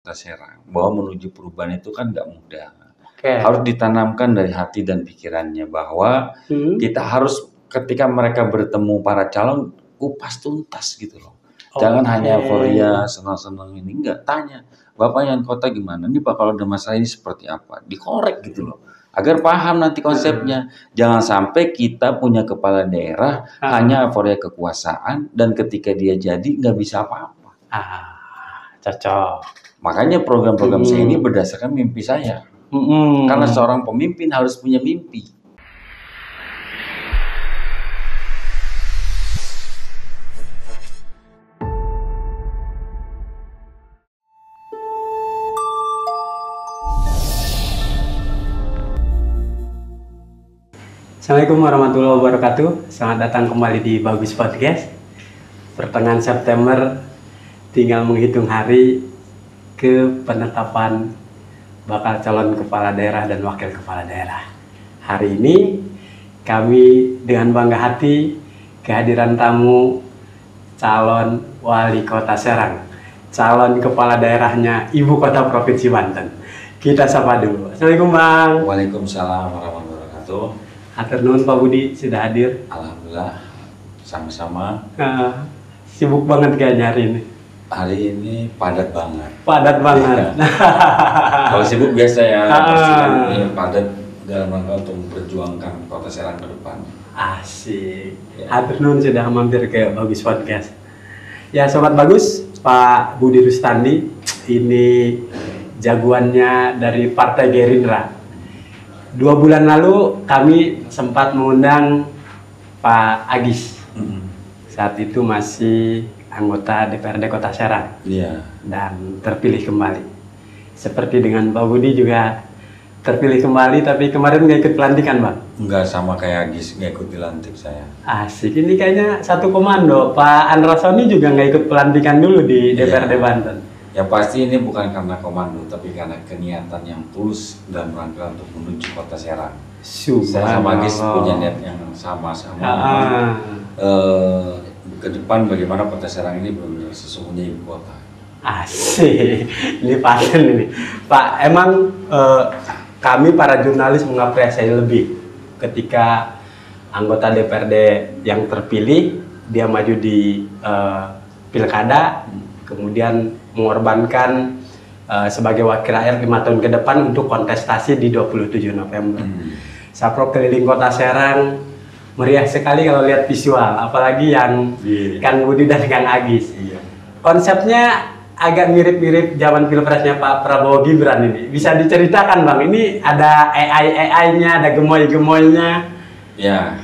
Kota Serang bahwa menuju perubahan itu kan nggak mudah. Oke. Harus ditanamkan dari hati dan pikirannya bahwa kita harus ketika mereka bertemu para calon kupas tuntas gitu loh. Jangan hanya euforia senang-senang ini, enggak, tanya Bapak yang kota gimana nih Pak, kalau ada masalah ini seperti apa, dikorek gitu loh agar paham nanti konsepnya. Jangan sampai kita punya kepala daerah hanya euforia kekuasaan dan ketika dia jadi nggak bisa apa-apa. Cocok. Makanya program-program saya ini berdasarkan mimpi saya. Karena seorang pemimpin harus punya mimpi. Assalamualaikum warahmatullahi wabarakatuh. Selamat datang kembali di Bagus Podcast. Pertengahan September, tinggal menghitung hari ke penetapan bakal calon kepala daerah dan wakil kepala daerah. Hari ini kami dengan bangga hati kehadiran tamu calon wali kota Serang, calon kepala daerahnya ibu kota provinsi Banten. Kita sapa dulu. Assalamualaikum Bang. Waalaikumsalam warahmatullahi wabarakatuh. Hatur nuhun Pak Budi sudah hadir. Alhamdulillah, sama-sama. Sibuk banget kayaknya hari ini. Hari ini padat banget. Padat banget. Kalau sibuk biasa ya, ini padat dalam rangka untuk memperjuangkan Kota Serang ke depan. Asik. Hatur nuhun sudah mampir ke Bagus Podcast. Ya Sobat Bagus, Pak Budi Rustandi ini jagoannya dari Partai Gerindra. 2 bulan lalu kami sempat mengundang Pak Agis. Saat itu masih anggota DPRD Kota Serang. Iya. Dan terpilih kembali. Seperti dengan Pak Budi juga terpilih kembali, tapi kemarin nggak ikut pelantikan, Bang? Enggak, sama kayak Agis, nggak ikut dilantik saya. Asik, ini kayaknya satu komando. Pak Andrasoni juga nggak ikut pelantikan dulu di DPRD Banten. Yang pasti ini bukan karena komando, tapi karena keniatan yang tulus dalam rangka untuk menuju Kota Serang. Saya sama Agis punya niat yang sama-sama. Ke depan bagaimana Kota Serang ini benar-benar sesungguhnya ibu kota. Asik, ini paten ini. Pak, emang kami para jurnalis mengapresiasi lebih ketika anggota DPRD yang terpilih, dia maju di pilkada, kemudian mengorbankan sebagai wakil rakyat 5 tahun ke depan untuk kontestasi di 27 November. Sapro keliling Kota Serang, meriah sekali kalau lihat visual, apalagi yang Kang Budi dan Kang Agis. Konsepnya agak mirip-mirip zaman pilpresnya Pak Prabowo Gibran ini. Bisa diceritakan Bang, ini ada AI-nya, ada gemoy-gemoynya. Ya,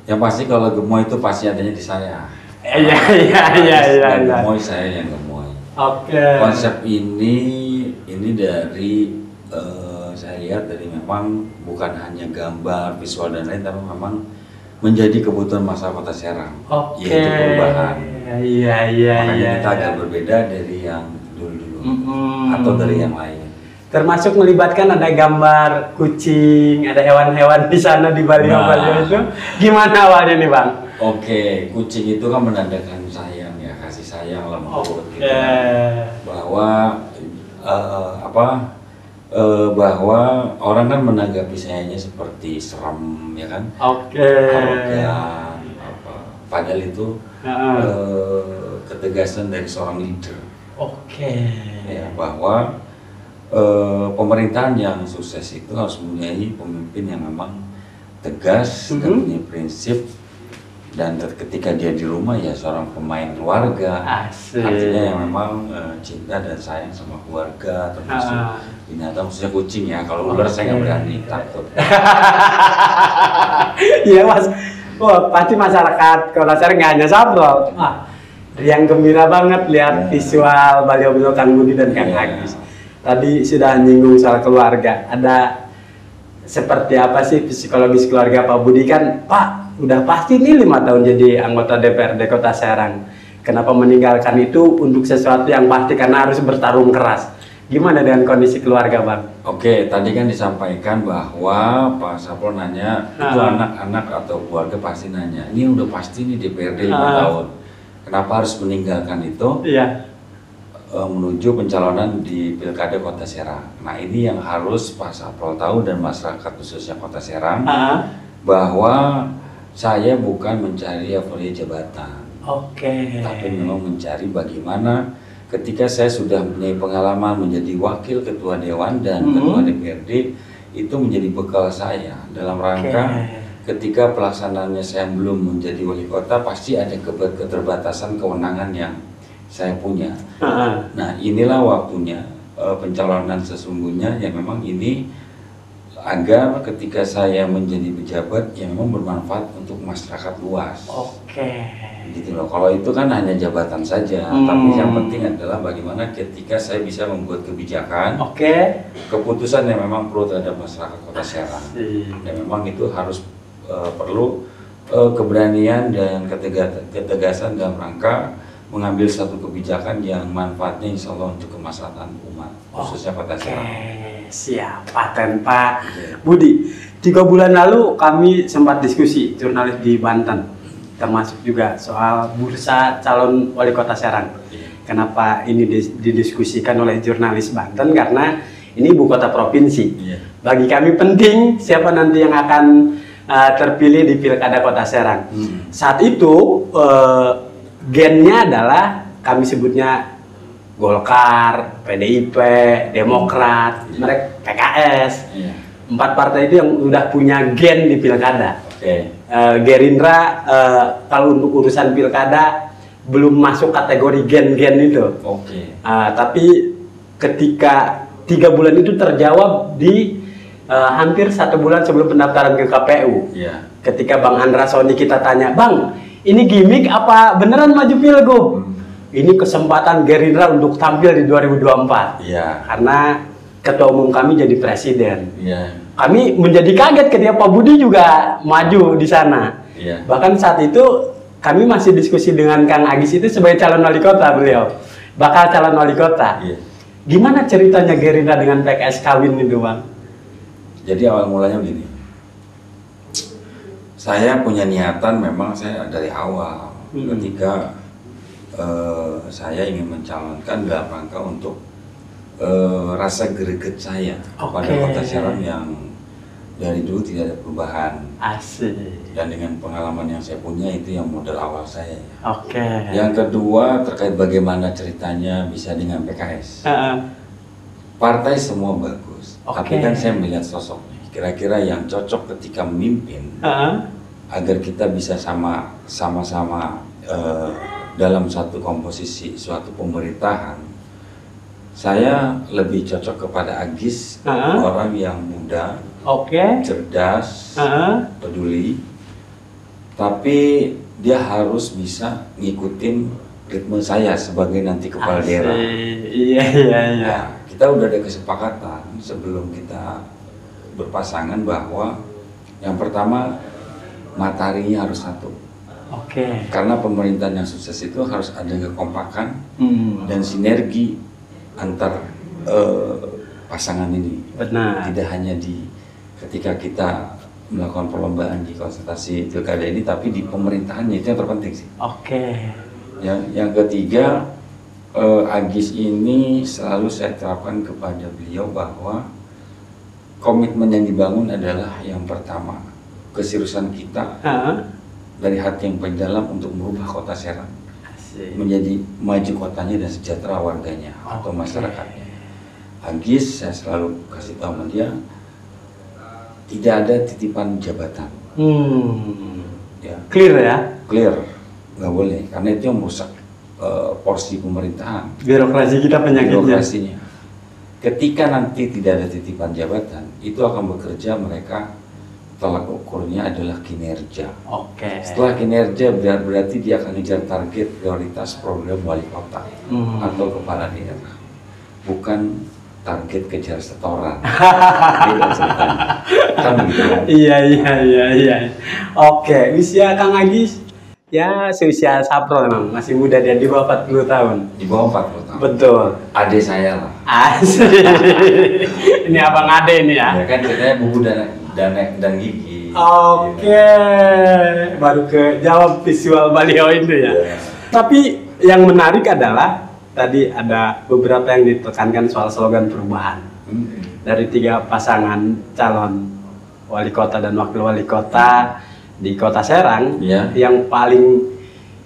yang pasti kalau gemoy itu pasti adanya di saya. Iya. Gemoy saya yang gemoy. Oke. Konsep ini dari saya lihat dari memang bukan hanya gambar, visual dan lain, tapi memang menjadi kebutuhan masa Kota Serang, yaitu perubahan. Makanya kita agak berbeda dari yang dulu-dulu atau dari yang lain. Termasuk melibatkan ada gambar kucing, ada hewan-hewan di sana di baliho-baliho itu. Gimana awalnya nih Bang? Oke, kucing itu kan menandakan sayang ya, kasih sayang lembut. Gitu. Bahwa bahwa orang kan menanggapi sayangnya seperti serem ya kan? Arogan, padahal itu ketegasan dari seorang leader. Ya, bahwa pemerintahan yang sukses itu harus mempunyai pemimpin yang memang tegas dan punya prinsip, dan ketika dia di rumah ya seorang pemain keluarga. Artinya yang memang cinta dan sayang sama keluarga, termasuk binatang, khususnya kucing ya. Kalau ular saya nggak berani, takut. Iya Mas. Pasti masyarakat Kota Serang nggak hanya Sabrol. Riang gembira banget lihat visual baliho-baliho Kang Budi dan Kang Agis. Tadi sudah nyinggung soal keluarga. Ada seperti apa sih psikologis keluarga Pak Budi? Kan Pak, udah pasti nih 5 tahun jadi anggota DPRD Kota Serang. Kenapa meninggalkan itu untuk sesuatu yang pasti karena harus bertarung keras? Gimana dengan kondisi keluarga Bang? Oke, tadi kan disampaikan bahwa Pak Sapro nanya, itu anak-anak atau keluarga pasti nanya, ini udah pasti nih DPRD 5 tahun. Kenapa harus meninggalkan itu? Iya. menuju pencalonan di Pilkada Kota Serang. Nah, ini yang harus Pak Saprol tahu dan masyarakat khususnya Kota Serang, bahwa saya bukan mencari euforia jabatan. Tapi memang mencari bagaimana ketika saya sudah punya pengalaman menjadi wakil ketua dewan dan ketua DPRD, itu menjadi bekal saya dalam rangka ketika pelaksanaannya saya belum menjadi wali kota, pasti ada keterbatasan kewenangan yang saya punya. Nah, inilah waktunya pencalonan sesungguhnya yang memang ini agar ketika saya menjadi pejabat yang memang bermanfaat untuk masyarakat luas. Gitu loh. Kalau itu kan hanya jabatan saja, tapi yang penting adalah bagaimana ketika saya bisa membuat kebijakan, keputusan yang memang perlu terhadap masyarakat Kota Serang. Dan memang itu harus perlu keberanian dan ketegasan dalam rangka mengambil satu kebijakan yang manfaatnya insya Allah untuk kemaslahatan umat, khususnya Kota Serang. Siap, paten Pak Budi. 3 bulan lalu kami sempat diskusi jurnalis di Banten, termasuk juga soal bursa calon wali kota Serang. Kenapa ini didiskusikan oleh jurnalis Banten? Karena ini ibu kota provinsi. Bagi kami penting siapa nanti yang akan terpilih di Pilkada Kota Serang. Saat itu gennya adalah kami sebutnya Golkar, PDIP, Demokrat, mereka PKS. 4 partai itu yang udah punya gen di Pilkada. Gerindra kalau untuk urusan Pilkada belum masuk kategori gen-gen itu. Tapi ketika 3 bulan itu terjawab di hampir 1 bulan sebelum pendaftaran ke KPU. Ketika Bang Andra Sony kita tanya, Bang, ini gimmick apa beneran maju pilgub? Ini kesempatan Gerindra untuk tampil di 2024. Karena ketua umum kami jadi presiden. Kami menjadi kaget ketika Pak Budi juga maju di sana. Bahkan saat itu kami masih diskusi dengan Kang Agis itu sebagai calon wali kota beliau. Bakal calon wali kota. Gimana ceritanya Gerindra dengan PKS kawin itu, Bang? Jadi awal mulanya begini, saya punya niatan memang saya dari awal ketika saya ingin mencalonkan dalam rangka untuk rasa greget saya pada Kota Serang yang dari dulu tidak ada perubahan. Dan dengan pengalaman yang saya punya itu yang modal awal saya. Yang kedua terkait bagaimana ceritanya bisa dengan PKS. Partai semua bagus, tapi kan saya melihat sosoknya. Kira-kira yang cocok ketika memimpin, agar kita bisa sama-sama dalam satu komposisi suatu pemerintahan. Saya lebih cocok kepada Agis, orang yang muda, cerdas, peduli, tapi dia harus bisa ngikutin ritme saya sebagai nanti kepala daerah. Nah, kita udah ada kesepakatan sebelum kita berpasangan bahwa yang pertama mataharinya harus satu. Karena pemerintahan yang sukses itu harus ada kekompakan dan sinergi antar pasangan ini. Tidak hanya ketika kita melakukan perlombaan di konsultasi pilkada ini, tapi di pemerintahannya itu yang terpenting sih. Yang ketiga, Agis ini selalu saya terapkan kepada beliau bahwa komitmen yang dibangun adalah yang pertama keseriusan kita dari hati yang paling dalam untuk merubah Kota Serang menjadi maju kotanya dan sejahtera warganya atau masyarakatnya. Agis saya selalu kasih tahu sama dia, tidak ada titipan jabatan. Clear ya? Clear, nggak boleh karena itu yang merusak porsi pemerintahan. Birokrasi kita penyakitnya. Birokrasinya. Ketika nanti tidak ada titipan jabatan, itu akan bekerja mereka tolak ukurnya adalah kinerja. Setelah kinerja berarti dia akan ngejar target prioritas program wali kota atau kepala daerah, bukan target kejar setoran. Kan gitu. Iya. Usia Kang Agis ya seusia Saprol memang, masih muda dia, di bawah 40 tahun. Di bawah 40 tahun. Betul. Adik saya lah. Asik. Ini abang ade ini ya. Ya kan ceritanya bubu dan gigi. Baru ke jawab visual beliau itu ya. Tapi yang menarik adalah tadi ada beberapa yang ditekankan soal slogan perubahan. Dari 3 pasangan calon wali kota dan wakil wali kota di Kota Serang, yang paling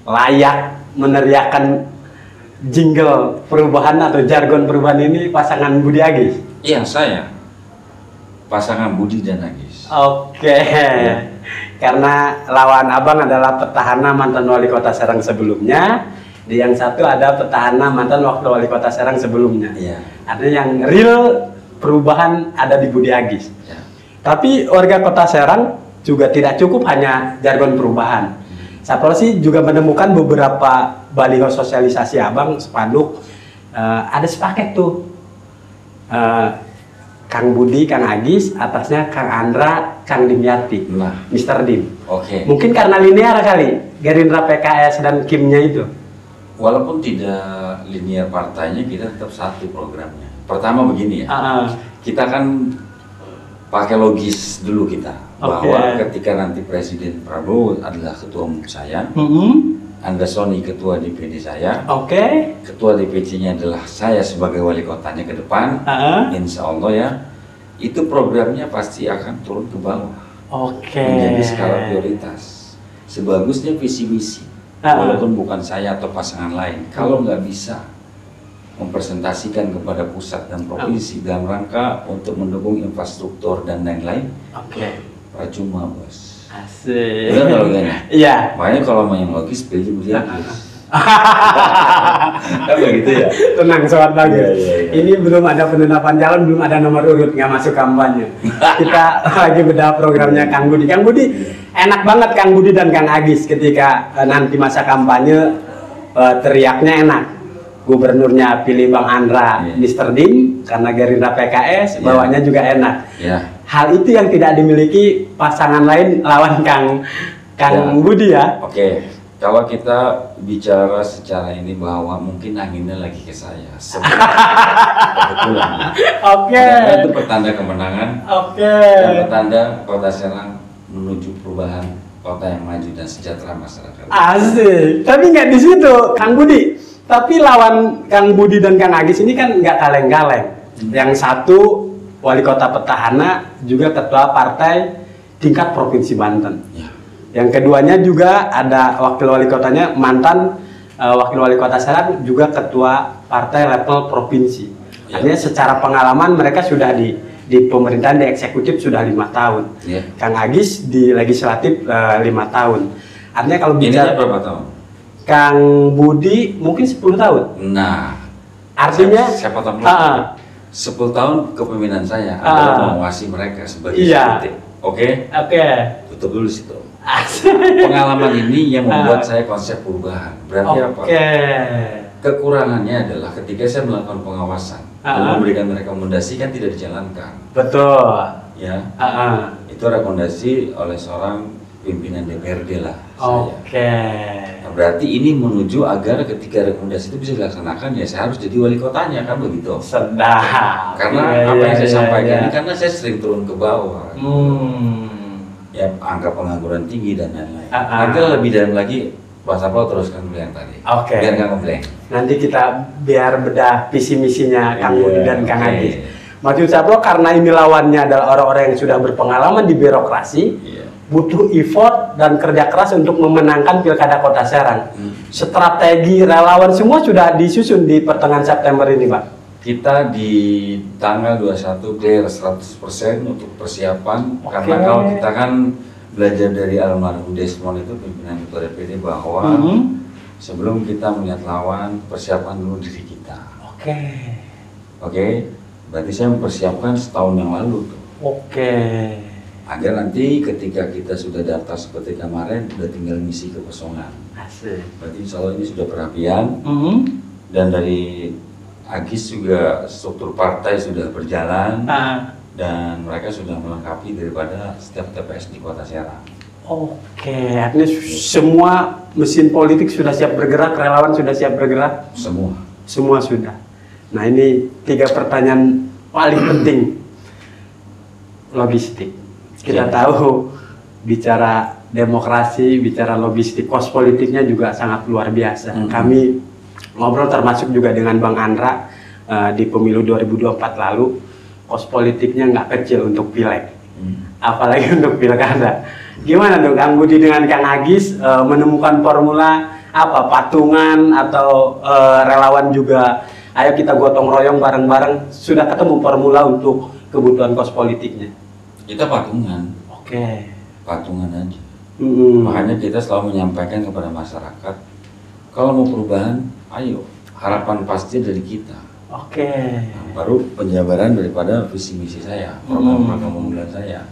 layak meneriakan jingle perubahan atau jargon perubahan ini pasangan Budi Agis. Iya, saya. Pasangan Budi dan Agis. Oke. Karena lawan abang adalah petahana mantan wali kota Serang sebelumnya, di yang satu ada petahana mantan wakil wali kota Serang sebelumnya. Iya. Artinya yang real perubahan ada di Budi Agis. Ya. Tapi warga Kota Serang juga tidak cukup hanya jargon perubahan. Satpol sih juga menemukan beberapa baliho sosialisasi abang, spanduk, ada sepaket tuh. Kang Budi, Kang Agis, atasnya Kang Andra, Kang Dimyati, Mr. Dim. Oke. Mungkin karena linear kali, Gerindra, PKS dan Kimnya itu. Walaupun tidak linear partainya, kita tetap satu programnya. Pertama begini ya, kita kan pakai logis dulu kita, bahwa ketika nanti Presiden Prabowo adalah ketua umum saya, Anda Sony ketua DPD saya, ketua DPC-nya adalah saya sebagai wali kotanya ke depan, insya Allah ya, itu programnya pasti akan turun ke bawah, menjadi skala prioritas. Sebagusnya visi misi, walaupun bukan saya atau pasangan lain, kalau nggak bisa mempresentasikan kepada pusat dan provinsi dalam rangka untuk mendukung infrastruktur dan lain-lain, percuma bos. Asik. Benar kalau gini? Iya. Makanya kalau mau yang logis pilih Budi Agis. Kan begitu ya? Tenang, sobat bagus. Ini belum ada penetapan calon, belum ada nomor urut, nggak masuk kampanye. Kita lagi bedah programnya Kang Budi. Kang Budi, enak banget Kang Budi dan Kang Agis ketika nanti masa kampanye teriaknya enak. Gubernurnya pilih Bang Andra, Mr. Dim, karena Gerindra PKS, bawahnya juga enak. Hal itu yang tidak dimiliki pasangan lain lawan Kang Budi ya. Oke, kalau kita bicara secara ini bahwa mungkin anginnya lagi ke saya, kebetulan. Itu pertanda kemenangan. Dan pertanda Kota Serang menuju perubahan kota yang maju dan sejahtera masyarakat. Asik. Tapi nggak di situ, Kang Budi. Tapi lawan Kang Budi dan Kang Agis ini kan nggak kaleng-kaleng. Yang satu wali kota petahana, juga ketua partai tingkat provinsi Banten. Yang keduanya juga ada wakil wali kotanya, mantan wakil wali kota Serang, juga ketua partai level provinsi. Artinya secara pengalaman mereka sudah di pemerintahan, di eksekutif sudah 5 tahun. Kang Agis di legislatif 5 tahun. Artinya kalau bicara berapa tahun? Kang Budi mungkin 10 tahun. Nah, artinya siapa tahu 10 tahun kepemimpinan saya adalah mengawasi mereka sebagai eksekutif. Oke. Tutup dulu situ. Pengalaman ini yang membuat saya konsep perubahan. Berarti apa? Kekurangannya adalah ketika saya melakukan pengawasan dan memberikan rekomendasi kan tidak dijalankan. Betul. Ya. Itu rekomendasi oleh seorang pimpinan DPRD lah. Nah, berarti ini menuju agar ketika rekomendasi itu bisa dilaksanakan, ya saya harus jadi wali kotanya, kan begitu. Sedap. Karena apa yang saya sampaikan ini karena saya sering turun ke bawah. Ya, angka pengangguran tinggi dan lain-lain. Nanti lebih dalam lagi, Pak Sapol teruskan dulu yang tadi. Biar nggak komplain. Nanti kita biar bedah visi misinya Kang Budi dan Kang Agis. Maksud Sapol karena ini lawannya adalah orang-orang yang sudah berpengalaman di birokrasi. Butuh effort dan kerja keras untuk memenangkan Pilkada Kota Serang. Strategi relawan semua sudah disusun di pertengahan September ini, Pak. Kita di tanggal 21 clear 100% untuk persiapan. Karena kalau kita kan belajar dari almarhum Desmond itu pimpinan ketua DPD bahwa sebelum kita melihat lawan, persiapan dulu diri kita. Berarti saya mempersiapkan setahun yang lalu tuh. Agar nanti ketika kita sudah daftar seperti kemarin, udah tinggal misi kekosongan. Berarti insya Allah ini sudah perapian. Dan dari Agis juga struktur partai sudah berjalan. Dan mereka sudah melengkapi daripada setiap TPS di Kota Serang. Artinya semua mesin politik sudah siap bergerak, relawan sudah siap bergerak? Semua sudah. Nah, ini 3 pertanyaan paling penting. Logistik. Kita tahu bicara demokrasi, bicara logistik, kos politiknya juga sangat luar biasa. Kami ngobrol termasuk juga dengan Bang Andra di pemilu 2024 lalu. Kos politiknya nggak kecil untuk pileg, apalagi untuk pilkada. Gimana dong Kang Budi dengan Kang Agis menemukan formula apa, patungan atau relawan juga? Ayo kita gotong royong bareng-bareng, sudah ketemu formula untuk kebutuhan kos politiknya? Kita patungan. Oke. Patungan aja. Makanya kita selalu menyampaikan kepada masyarakat, kalau mau perubahan, ayo, harapan pasti dari kita. Oke. Nah, baru penjabaran daripada visi misi saya, program-program unggulan saya.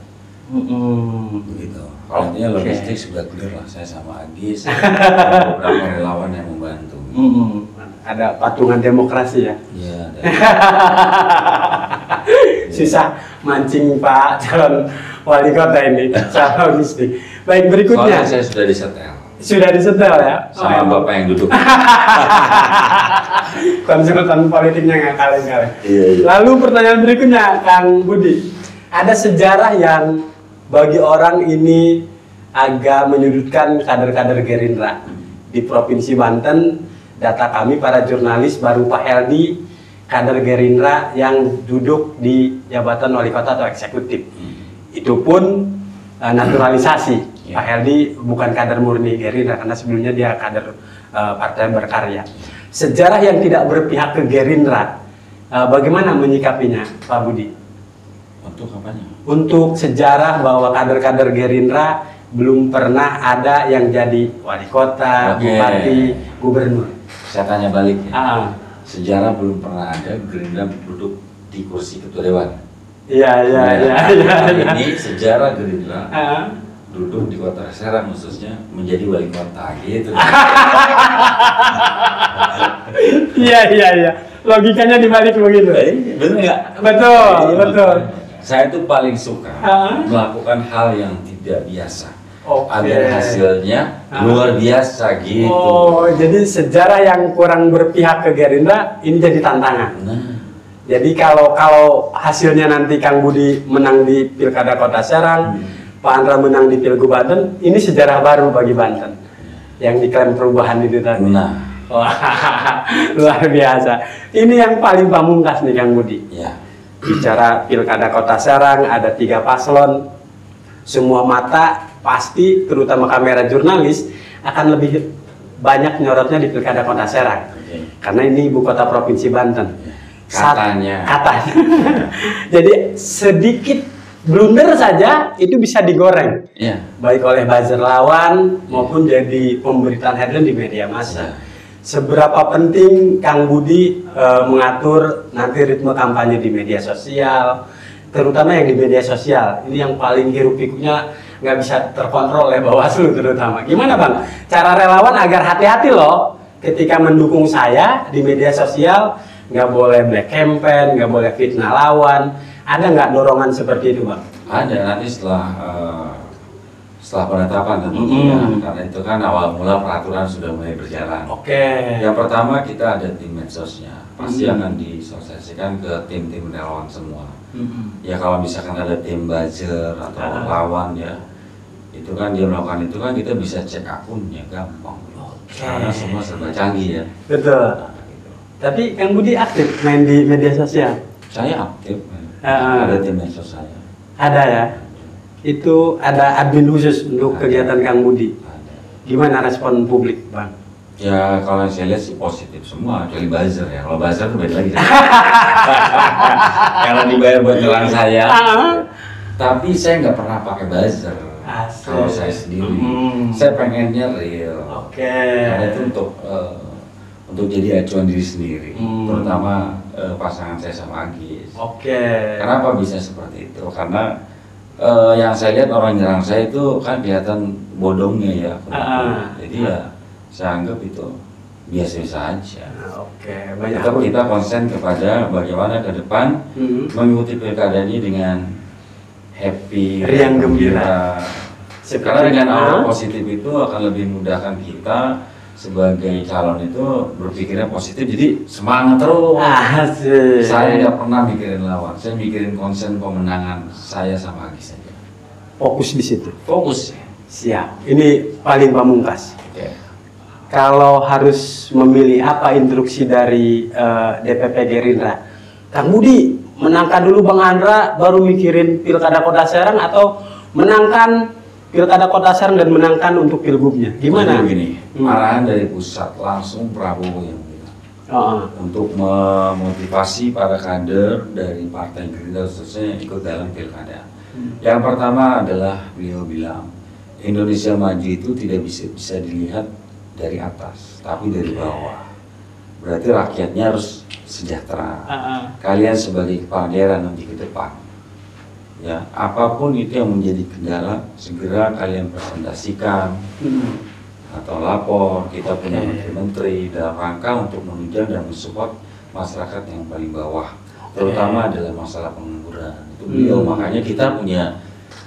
Begitu. Kalau intinya logistik sudah clear lah, saya sama Agis, beberapa relawan yang membantu. Ada patungan demokrasi ya? Iya. Susah mancing Pak calon wali kota ini soal logistik. Baik, berikutnya. Soalnya saya sudah disetel. Sudah disetel ya? Sama bapak yang duduk. Konsultan politiknya nggak kaleng-kaleng. Iya. Lalu pertanyaan berikutnya, Kang Budi. Ada sejarah yang bagi orang ini agak menyudutkan kader-kader Gerindra. Di Provinsi Banten, data kami para jurnalis baru Pak Heldi, kader Gerindra yang duduk di jabatan wali kota atau eksekutif. Itu pun naturalisasi. Pak Heldi bukan kader murni Gerindra karena sebelumnya dia kader Partai Berkarya. Sejarah yang tidak berpihak ke Gerindra, bagaimana menyikapinya, Pak Budi? Untuk apanya? Untuk sejarah bahwa kader-kader Gerindra belum pernah ada yang jadi wali kota, bupati, gubernur. Saya tanya balik ya. Sejarah belum pernah ada Gerindra duduk di kursi ketua dewan. Iya. Ini sejarah Gerindra duduk di Kota Serang khususnya menjadi wali kota gitu. Iya. Logikanya dibalik begitu. Benar nggak? Betul. Saya itu paling suka melakukan hal yang tidak biasa. Oke. Agar hasilnya luar biasa gitu. Oh, jadi sejarah yang kurang berpihak ke Gerindra ini jadi tantangan. Nah. Jadi kalau hasilnya nanti Kang Budi menang di Pilkada Kota Serang, Pak Andra menang di Pilgub Banten, ini sejarah baru bagi Banten yang diklaim perubahan itu tadi. Nah. Wah, luar biasa. Ini yang paling pamungkas nih Kang Budi. Ya. Bicara Pilkada Kota Serang, ada 3 paslon, semua mata pasti, terutama kamera jurnalis, akan lebih banyak nyorotnya di Pilkada Kota Serang. Karena ini ibu kota Provinsi Banten. Katanya. Jadi sedikit blunder saja itu bisa digoreng, baik oleh buzzer lawan maupun jadi pemberitaan headline di media massa. Seberapa penting Kang Budi mengatur nanti ritme kampanye di media sosial, terutama yang di media sosial. Ini yang paling hiruk pikuknya nggak bisa terkontrol oleh Bawaslu terutama. Gimana Bang? Cara relawan agar hati-hati loh ketika mendukung saya di media sosial, nggak boleh black campaign, nggak boleh fitnah lawan. Ada nggak dorongan seperti itu Bang? Ada, nanti setelah penetapan tentunya, karena itu kan awal mula peraturan sudah mulai berjalan. Oke. Yang pertama kita ada tim medsosnya, pasti akan disosialisasikan ke tim-tim relawan semua. Ya kalau misalkan ada tim buzzer atau lawan ya, itu kan dia melakukan itu kan kita bisa cek akunnya gampang. Karena semua serba canggih ya. Betul. Nah, gitu. Tapi Kang Budi aktif main di media sosial? Saya aktif. Ada tim medsos saya. Ada ya? Itu ada admin khusus untuk kegiatan Kang Budi? Ada. Gimana respon publik Bang? Ya kalau saya lihat sih positif semua, kecuali buzzer ya. Kalau buzzer tuh beda lagi. Karena dibayar buat ngelang saya. Tapi saya nggak pernah pakai buzzer. Kalau saya sendiri, saya pengennya real. Karena itu untuk jadi acuan diri sendiri, terutama pasangan saya sama Agis. Kenapa bisa seperti itu? Karena yang saya lihat orang nyerang saya itu kan kelihatan bodongnya ya. Jadi ya saya anggap itu biasa-biasa aja. Tetap kita konsen kepada bagaimana ke depan mengikuti pilkada ini dengan happy, riang gembira. Karena dengan aura positif itu akan lebih memudahkan kita sebagai calon itu berpikirnya positif, jadi semangat terus. Saya nggak pernah mikirin lawan, saya mikirin konsen pemenangan saya sama Agis saja. Fokus di situ. Fokus. Siap. Ini paling pamungkas. kalau harus memilih apa instruksi dari DPP Gerindra, Kang Budi menangkan dulu Bang Andra baru mikirin Pilkada Kota Serang atau menangkan Pilkada Kota Serang dan menangkan untuk pilgubnya? Gimana? Begini, arahan dari pusat langsung Prabowo yang bilang untuk memotivasi para kader dari Partai Gerindra khususnya yang ikut dalam pilkada. Yang pertama adalah beliau bilang Indonesia maju itu tidak bisa dilihat dari atas, tapi dari bawah. Berarti rakyatnya harus sejahtera. Kalian sebagai kepala daerah nanti ke depan, ya apapun itu yang menjadi kendala segera kalian presentasikan atau lapor. Kita punya menteri-menteri dalam rangka untuk menunjang dan mensupport masyarakat yang paling bawah, terutama adalah masalah pengangguran. Itu beliau, makanya kita punya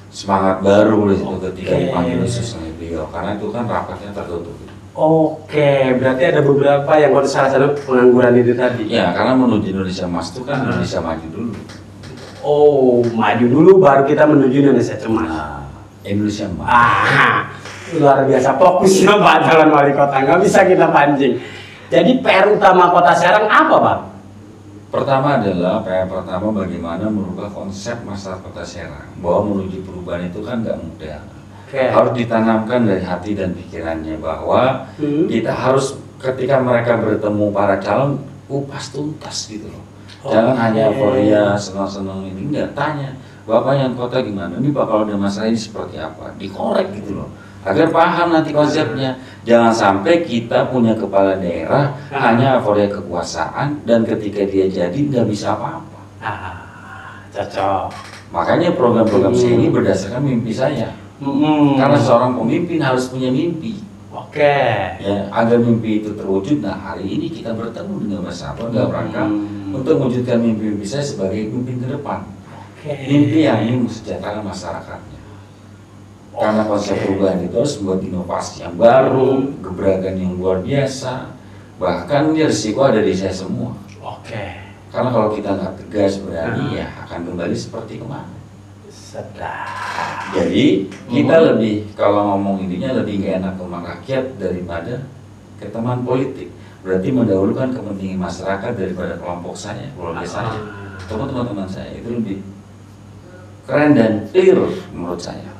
semangat baru di situ ketika dipanggil khusus oleh beliau, karena itu kan rapatnya tertutup. Oke, berarti ada beberapa yang kalau salah satu pengangguran itu tadi. Ya, karena menuju Indonesia Emas itu kan Indonesia maju dulu. Oh, maju dulu baru kita menuju Indonesia Emas. Nah, Indonesia Emas. Luar biasa fokusnya Pak calon wali kota, nggak bisa kita pancing. Jadi PR utama Kota Serang apa, Bang? Pertama adalah PR pertama bagaimana merubah konsep masyarakat Kota Serang, bahwa menuju perubahan itu kan nggak mudah. Harus ditanamkan dari hati dan pikirannya bahwa kita harus ketika mereka bertemu para calon kupas tuntas gitu loh. Jangan hanya euforia senang-senang ini, enggak, tanya bapaknya kota gimana, ini bakal ada masalah ini seperti apa, dikorek gitu loh, agar paham nanti konsepnya. Jangan sampai kita punya kepala daerah hanya euforia kekuasaan dan ketika dia jadi nggak bisa apa-apa. Cocok. Makanya program-program saya ini berdasarkan mimpi saya. Karena seorang pemimpin harus punya mimpi. Ya, agar mimpi itu terwujud. Nah, hari ini kita bertemu dengan Mas Sabto dalam rangka untuk mewujudkan mimpi-mimpi saya sebagai pemimpin ke depan. Mimpi yang ingin mensejahterakan masyarakatnya. Karena konsep perubahan itu harus membuat inovasi yang baru, gebrakan yang luar biasa. Bahkan ini risiko ada di saya semua. Karena kalau kita nggak tegas berani, ya akan kembali seperti kemarin. Jadi kita lebih, kalau ngomong ininya lebih gak enak ke rakyat daripada ke teman politik. Berarti mendahulukan kepentingan masyarakat daripada kelompok saya, keluarga saya, teman-teman saya. Itu lebih keren dan clear menurut saya.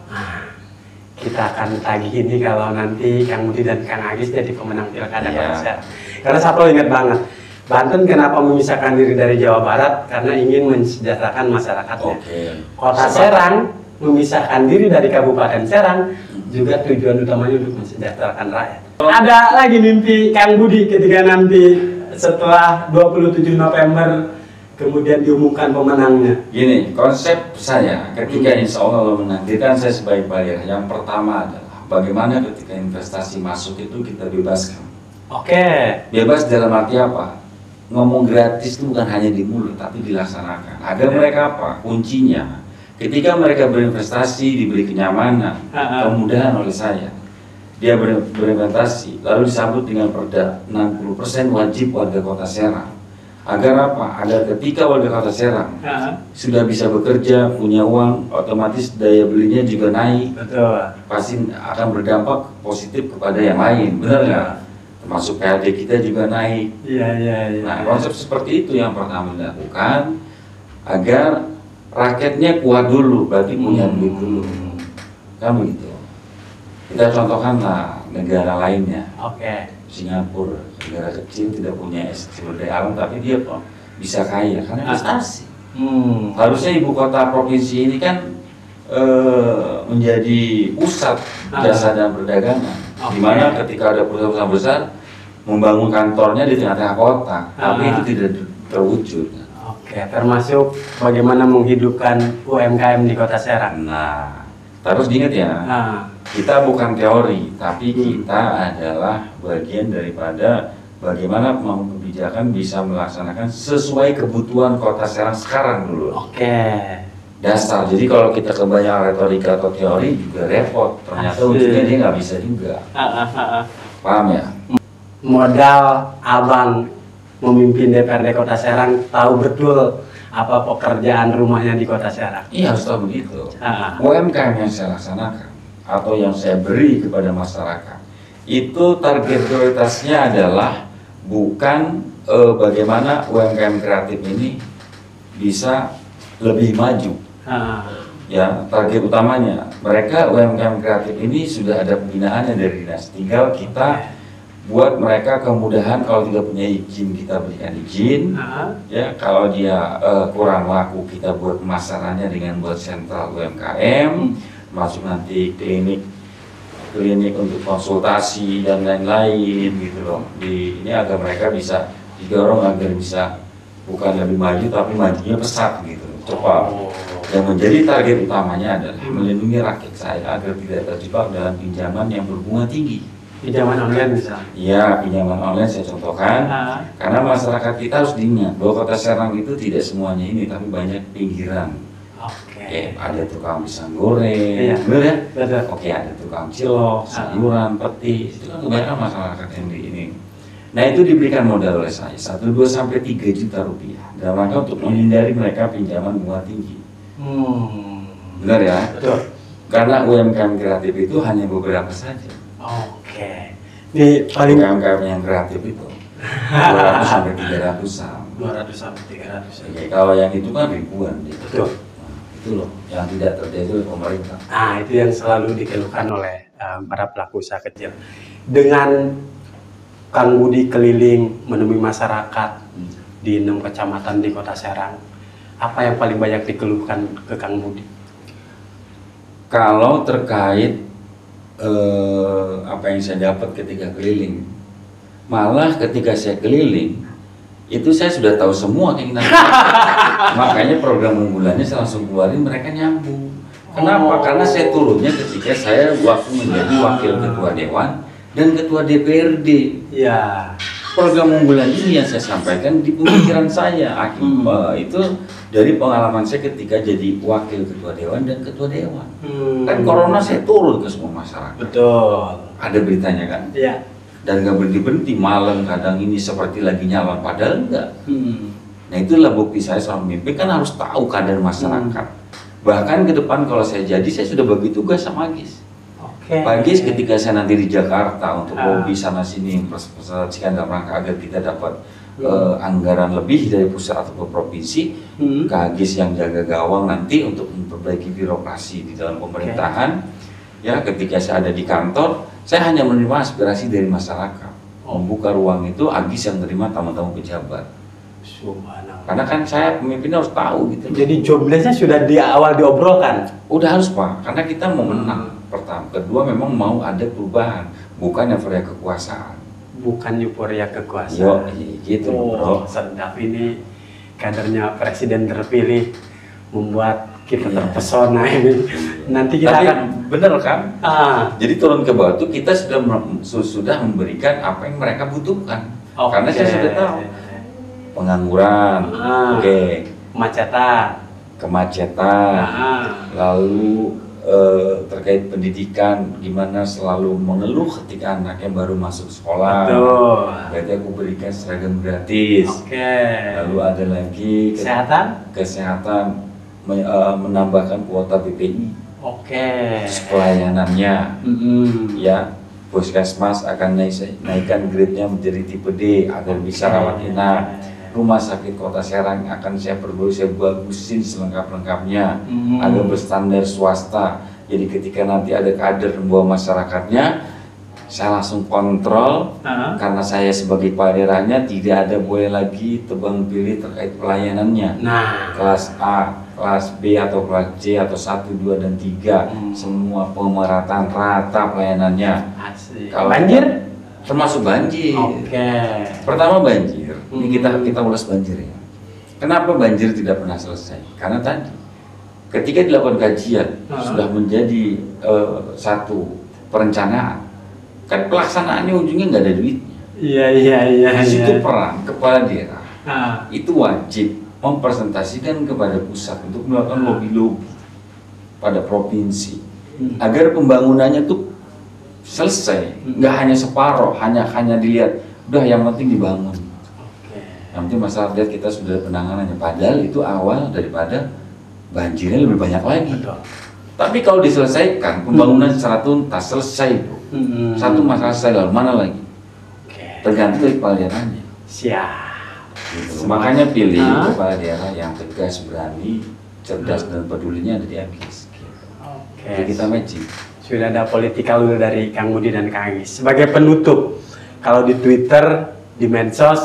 Kita akan tagih ini kalau nanti Kang Budi dan Kang Agis jadi pemenang pilkada Kota Serang. Karena Sabto ingat banget, Banten kenapa memisahkan diri dari Jawa Barat? Karena ingin mensejahterakan masyarakatnya. Kota Serang memisahkan diri dari Kabupaten Serang juga tujuan utamanya untuk mensejahterakan rakyat. Ada lagi mimpi Kang Budi ketika nanti setelah 27 November kemudian diumumkan pemenangnya. Gini, konsep saya ketika insya Allah menantikan saya sebagai bayar, yang pertama adalah bagaimana ketika investasi masuk itu kita bebaskan. Bebas dalam arti apa? Ngomong gratis itu bukan hanya di mulut, tapi dilaksanakan. Agar mereka apa? Kuncinya, ketika mereka berinvestasi, diberi kenyamanan, kemudahan oleh saya, dia berinvestasi, lalu disambut dengan perda 60% wajib warga Kota Serang. Agar apa? Agar ketika warga Kota Serang sudah bisa bekerja, punya uang, otomatis daya belinya juga naik. Pasti akan berdampak positif kepada yang lain, benar nggak? Termasuk PLD kita juga naik. Nah, konsep seperti itu yang pertama dilakukan agar rakyatnya kuat dulu, berarti punya duit dulu, kan begitu. Kita contohkanlah negara lainnya. Singapura, negara kecil tidak punya sumber daya alam, tapi dia kok bisa kaya karena investasi. Harusnya ibu kota provinsi ini kan menjadi pusat jasa dan perdagangan. Dimana ketika ada perusahaan besar membangun kantornya di tengah-tengah kota, tapi itu tidak terwujud. Termasuk bagaimana menghidupkan UMKM di Kota Serang. Nah, terus diingat ya, kita bukan teori, tapi kita adalah bagian daripada bagaimana pembangun kebijakan bisa melaksanakan sesuai kebutuhan Kota Serang sekarang dulu. Dasar. Jadi kalau kita kebanyakan retorika atau teori juga repot. Ternyata ujungnya dia nggak bisa juga. Paham ya? Modal abang memimpin DPRD Kota Serang, tahu betul apa pekerjaan rumahnya di Kota Serang. Iya, harus tahu begitu. UMKM yang saya laksanakan atau yang saya beri kepada masyarakat itu target prioritasnya adalah bukan bagaimana UMKM kreatif ini bisa lebih maju. Ya, target utamanya mereka UMKM kreatif ini sudah ada pembinaannya dari dinas. Tinggal kita buat mereka kemudahan, kalau tidak punya izin kita berikan izin. Ya, kalau dia kurang laku kita buat pemasarannya dengan buat sentral UMKM, masuk nanti klinik untuk konsultasi dan lain-lain gitu loh. Ini agar mereka bisa didorong agar bisa bukan lebih maju tapi majunya pesat gitu, cepat. Dan menjadi target utamanya adalah melindungi rakyat saya agar tidak terjebak dalam pinjaman yang berbunga tinggi. Pinjaman online misalnya? Iya, pinjaman online saya contohkan. Karena masyarakat kita harus diingat bahwa Kota Serang itu tidak semuanya ini, tapi banyak pinggiran. Oke, ada tukang pisang goreng, betul ya? Betul. Oke, ada tukang cilok, sayuran, petis, itu kan kebanyakan masyarakat yang di ini. Nah, itu diberikan modal oleh saya 1, 2 sampai 3 juta rupiah dalam rangka untuk menghindari mereka pinjaman bunga tinggi. Benar ya? Betul. Karena UMKM kreatif itu hanya beberapa saja. Oke. Ini paling UMKM yang kreatif itu 200 sampai 300-an. 200 sampai 300. Oke, kalau yang itu kan ribuan. Betul. Itu loh yang tidak terjadi oleh pemerintah. Nah, itu yang selalu dikeluhkan oleh para pelaku usaha kecil. Dengan Kang Budi keliling menemui masyarakat di 6 kecamatan di Kota Serang, apa yang paling banyak dikeluhkan ke Kang Budi? Kalau terkait apa yang saya dapat ketika keliling, malah ketika saya keliling itu saya sudah tahu semua keinginan. Makanya program unggulannya saya langsung keluarin, mereka nyambung. Kenapa? Karena saya turunnya ketika saya waktu menjadi wakil ketua dewan dan ketua DPRD. Ya. Program unggulan ini yang saya sampaikan di pemikiran saya akibat itu dari pengalaman saya ketika jadi wakil ketua dewan dan ketua dewan. Kan corona saya turun ke semua masyarakat. Betul. Ada beritanya kan? Iya. Dan nggak berhenti-berhenti, malam kadang ini seperti lagi nyalon, padahal enggak. Nah, itulah bukti saya seorang pemimpin kan harus tahu kadar masyarakat. Bahkan ke depan kalau saya jadi, saya sudah bagi tugas sama Agis. Pak Agis ketika saya nanti di Jakarta untuk lobby sana sini mempresentasikan dalam rangka agar kita dapat anggaran lebih dari pusat atau provinsi, Kak Agis yang jaga gawang nanti untuk memperbaiki birokrasi di dalam pemerintahan. Ya, ketika saya ada di kantor, saya hanya menerima aspirasi dari masyarakat. Membuka ruang itu Agis yang menerima tamu-tamu pejabat. Karena kan saya pemimpin harus tahu gitu. Jadi job desk-nya sudah di awal diobrolkan? Udah harus Pak, karena kita mau menang pertama. Kedua memang mau ada perubahan, bukan euforia kekuasaan. Bukan euforia kekuasaan. Yo, gitu bro. Sedap ini kadernya presiden terpilih membuat kita terpesona ini. Nanti kita tapi akan bener kan? Jadi turun ke bawah itu kita sudah memberikan apa yang mereka butuhkan. Karena saya sudah tahu pengangguran, kemacetan, lalu terkait pendidikan, gimana selalu mengeluh ketika anaknya baru masuk sekolah. Berarti aku berikan seragam gratis. Lalu ada lagi kesehatan, menambahkan kuota BPI. Pelayanannya, ya, puskesmas akan naikkan grade-nya menjadi tipe D agar bisa rawat inap. Rumah sakit Kota Serang akan saya perbarui, saya bagusin selengkap-lengkapnya agar berstandar swasta. Jadi ketika nanti ada kader membawa masyarakatnya, saya langsung kontrol. Karena saya sebagai kepala daerahnya tidak ada boleh lagi tebang pilih terkait pelayanannya. Kelas A, kelas B atau kelas C atau 1, 2 dan 3 semua pemerataan rata pelayanannya. Kalau banjir termasuk banjir. Pertama banjir. Ini kita ulas banjir ya. Kenapa banjir tidak pernah selesai? Karena tadi ketika dilakukan kajian sudah menjadi satu perencanaan, kan pelaksanaannya ujungnya nggak ada duitnya. Di situ peran kepala daerah itu wajib mempresentasikan kepada pusat untuk melakukan lobby-lobby pada provinsi agar pembangunannya tuh selesai, nggak hanya separoh, hanya dilihat, udah yang penting dibangun. Yang penting masalah lihat kita sudah penanganannya, padahal itu awal daripada banjirnya lebih banyak lagi. Tapi kalau diselesaikan pembangunan secara tuntas selesai, bro. Satu masalah selesai, lalu mana lagi? Oke. Tergantung dari kepala daerahnya. Siap. Gitu. Makanya pilih kepala daerah yang tegas, berani, cerdas dan pedulinya ada di Agis. Gitu. Oke. Jadi kita matching. Sudah ada politikal dulu dari Kang Budi dan Kang Agis. Sebagai penutup, kalau di Twitter, di medsos,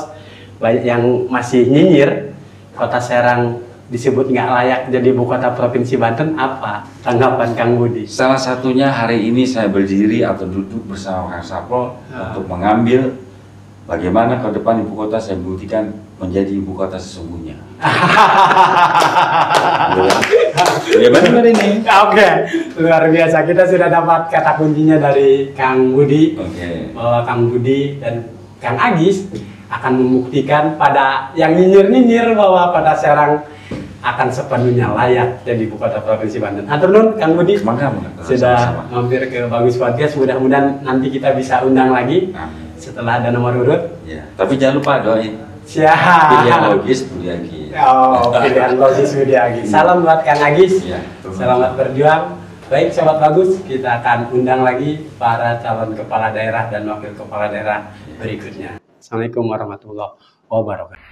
banyak yang masih nyinyir Kota Serang disebut nggak layak jadi ibu kota Provinsi Banten, apa tanggapan Kang Budi? Salah satunya hari ini saya berdiri atau duduk bersama Kang Sapro untuk mengambil bagaimana ke depan ibu kota saya buktikan menjadi ibu kota sesungguhnya. Ya benar ini. Oke, luar biasa. Kita sudah dapat kata kuncinya dari Kang Budi, bahwa Kang Budi dan Kang Agis akan membuktikan pada yang nyinyir-nyinyir bahwa Kota Serang akan sepenuhnya layak jadi ibu kota Provinsi Banten. Hatur nuhun Kang Budi. Sudah mampir ke Bagus Podcast. Mudah-mudahan nanti kita bisa undang lagi. Amin. Setelah ada nomor urut. Ya, tapi jangan lupa doain. Siap. Pilihan logis Budi Agis. Oh, pilihan logis Budi Agis. Salam buat Kang Agis. Ya, selamat berjuang. Baik Sobat Bagus, kita akan undang lagi para calon kepala daerah dan wakil kepala daerah berikutnya. Assalamualaikum warahmatullahi wabarakatuh.